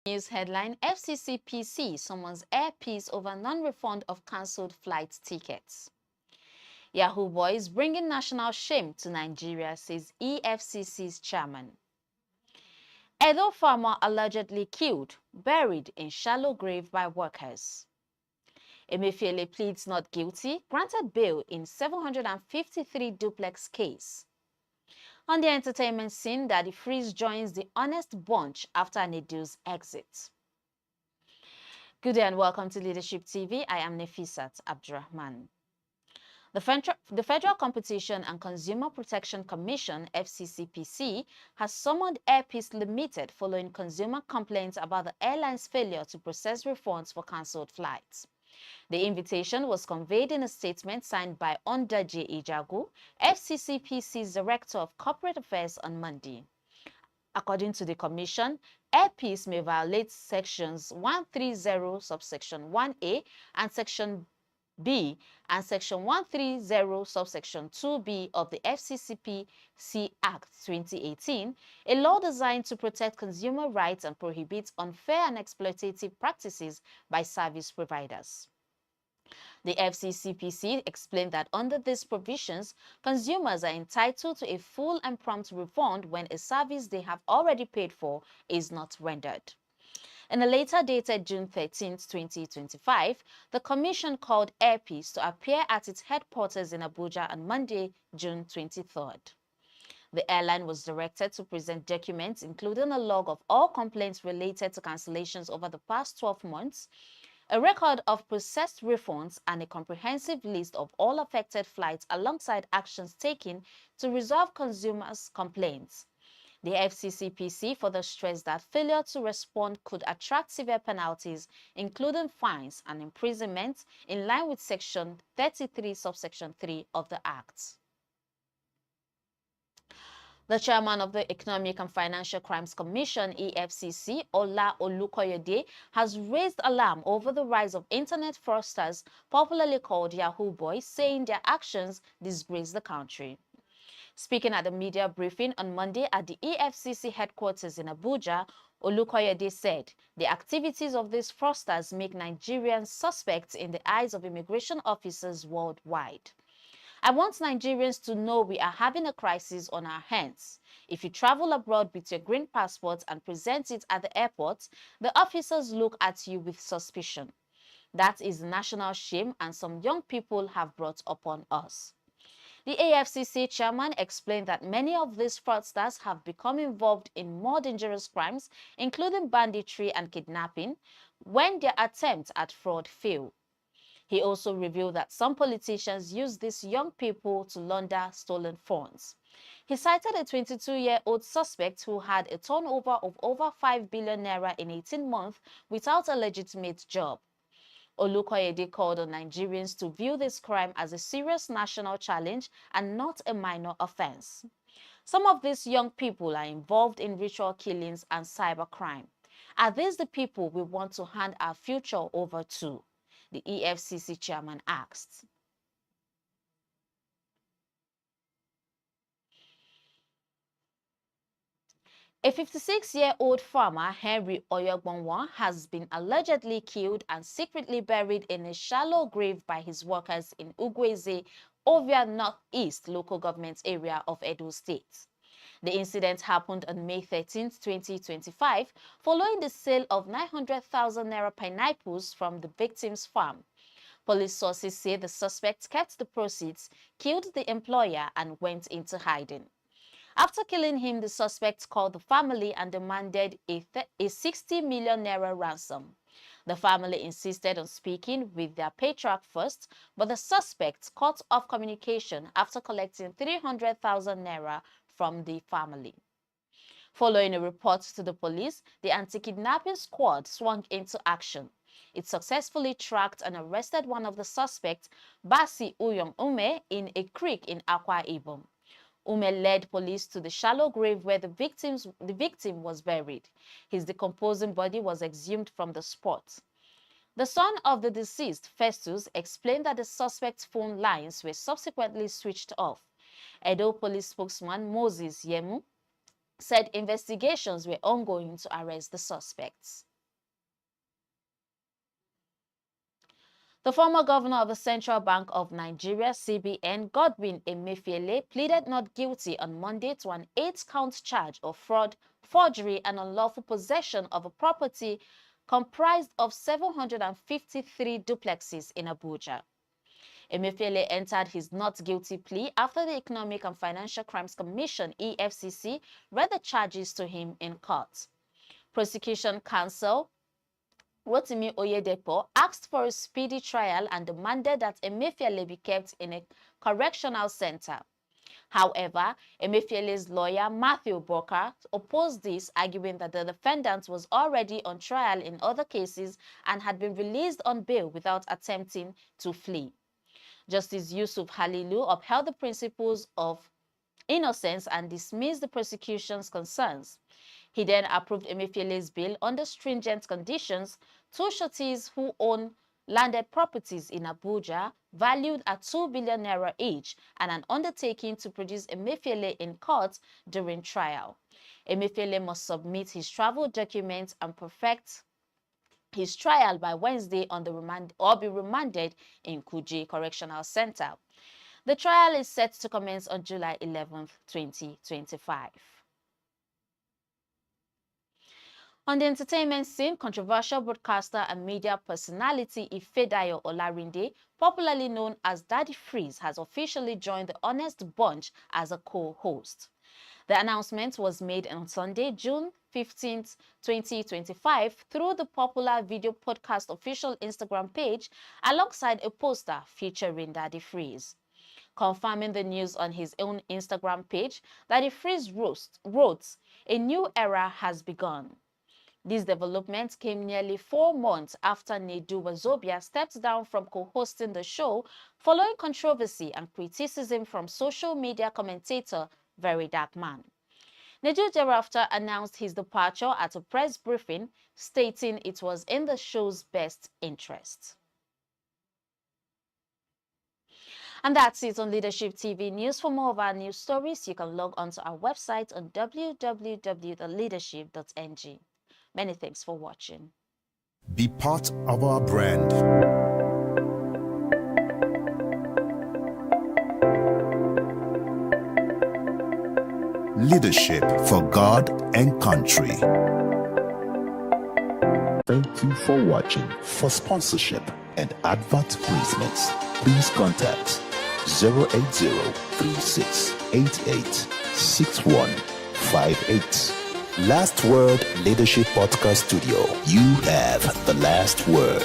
News headline: FCCPC summons airpeace over non-refund of cancelled flight tickets. Yahoo boys bringing national shame to Nigeria, says EFCC's chairman. Edo farmer allegedly killed, buried in shallow grave by workers. Emefiele pleads not guilty, granted bail in 753 duplex case. On the entertainment scene, Daddy Freeze joins the honest bunch after Nedu's exit. Good day and welcome to Leadership TV. I am Nefisat Abdurrahman. The Federal Competition and Consumer Protection Commission, FCCPC, has summoned Airpeace Limited following consumer complaints about the airline's failure to process refunds for cancelled flights. The invitation was conveyed in a statement signed by Ondaje Ijagu, FCCPC's Director of Corporate Affairs, on Monday. According to the Commission, Airpeace may violate Sections 130 subsection 1A and Section B and Section 130 subsection 2B of the FCCPC Act 2018, a law designed to protect consumer rights and prohibit unfair and exploitative practices by service providers. The FCCPC explained that under these provisions, consumers are entitled to a full and prompt refund when a service they have already paid for is not rendered. In a letter dated June 13, 2025, the Commission called Airpeace to appear at its headquarters in Abuja on Monday, June 23rd. The airline was directed to present documents including a log of all complaints related to cancellations over the past 12 months, a record of processed refunds, and a comprehensive list of all affected flights alongside actions taken to resolve consumers' complaints. The FCCPC further stressed that failure to respond could attract severe penalties, including fines and imprisonment, in line with Section 33, subsection 3 of the Act. The chairman of the Economic and Financial Crimes Commission, EFCC, Ola Olukoyede, has raised alarm over the rise of internet fraudsters, popularly called Yahoo boys, saying their actions disgrace the country. Speaking at a media briefing on Monday at the EFCC headquarters in Abuja, Olukoyede said the activities of these fraudsters make Nigerians suspects in the eyes of immigration officers worldwide. I want Nigerians to know we are having a crisis on our hands. If you travel abroad with your green passport and present it at the airport, the officers look at you with suspicion. That is national shame, and some young people have brought upon us. The AFCC chairman explained that many of these fraudsters have become involved in more dangerous crimes, including banditry and kidnapping, when their attempts at fraud fail. He also revealed that some politicians use these young people to launder stolen funds. He cited a 22-year-old suspect who had a turnover of over 5 billion naira in 18 months without a legitimate job. Olukoyede called on Nigerians to view this crime as a serious national challenge and not a minor offense. Some of these young people are involved in ritual killings and cybercrime. Are these the people we want to hand our future over to? The EFCC chairman asked. A 56-year-old farmer, Henry Oyogbonwa, has been allegedly killed and secretly buried in a shallow grave by his workers in Ugweze, Ovia Northeast local government area of Edo State. The incident happened on May 13, 2025, following the sale of 900,000 naira pineapples from the victim's farm. Police sources say the suspect kept the proceeds, killed the employer, and went into hiding. After killing him, the suspect called the family and demanded a 60 million naira ransom. The family insisted on speaking with their patriarch first, but the suspect cut off communication after collecting 300,000 naira from the family. Following a report to the police, the anti-kidnapping squad swung into action. It successfully tracked and arrested one of the suspects, Basi Uyong Ume, in a creek in Akwa Ibom. Ume led police to the shallow grave where the victim was buried. His decomposing body was exhumed from the spot. The son of the deceased, Festus, explained that the suspect's phone lines were subsequently switched off. Edo police spokesman Moses Yemu said investigations were ongoing to arrest the suspects. The former governor of the Central Bank of Nigeria, CBN, Godwin Emefiele, pleaded not guilty on Monday to an 8-count charge of fraud, forgery, and unlawful possession of a property comprised of 753 duplexes in Abuja. Emefiele entered his not guilty plea after the Economic and Financial Crimes Commission, EFCC, read the charges to him in court. Prosecution counsel Rotimi Oyedepo asked for a speedy trial and demanded that Emefiele be kept in a correctional center. However, Emefiele's lawyer, Matthew Boka, opposed this, arguing that the defendant was already on trial in other cases and had been released on bail without attempting to flee. Justice Yusuf Halilu upheld the principles of innocence and dismissed the prosecution's concerns. He then approved Emefiele's bail under stringent conditions. Two sureties who own landed properties in Abuja valued at 2 billion naira each, and an undertaking to produce Emefiele in court during trial. Emefiele must submit his travel documents and perfect his trial by Wednesday on the be remanded in Kuje Correctional Center. The trial is set to commence on July 11, 2025. On the entertainment scene, controversial broadcaster and media personality Ifedayo Olarinde, popularly known as Daddy Freeze, has officially joined the Honest Bunch as a co-host. The announcement was made on Sunday, June 15, 2025, through the popular video podcast official Instagram page, alongside a poster featuring Daddy Freeze. Confirming the news on his own Instagram page, Daddy Freeze wrote, "A new era has begun." This development came nearly 4 months after Nedu stepped down from co-hosting the show following controversy and criticism from social media commentator Very Dark Man. Nedu thereafter announced his departure at a press briefing, stating it was in the show's best interest. And that's it on Leadership TV News. For more of our news stories, you can log onto our website on www.leadership.ng. Many thanks for watching. Be part of our brand. Leadership for God and country. Thank you for watching. For sponsorship and advert placements, please contact 080-3688-6158. Last Word Leadership Podcast Studio. You have the last word.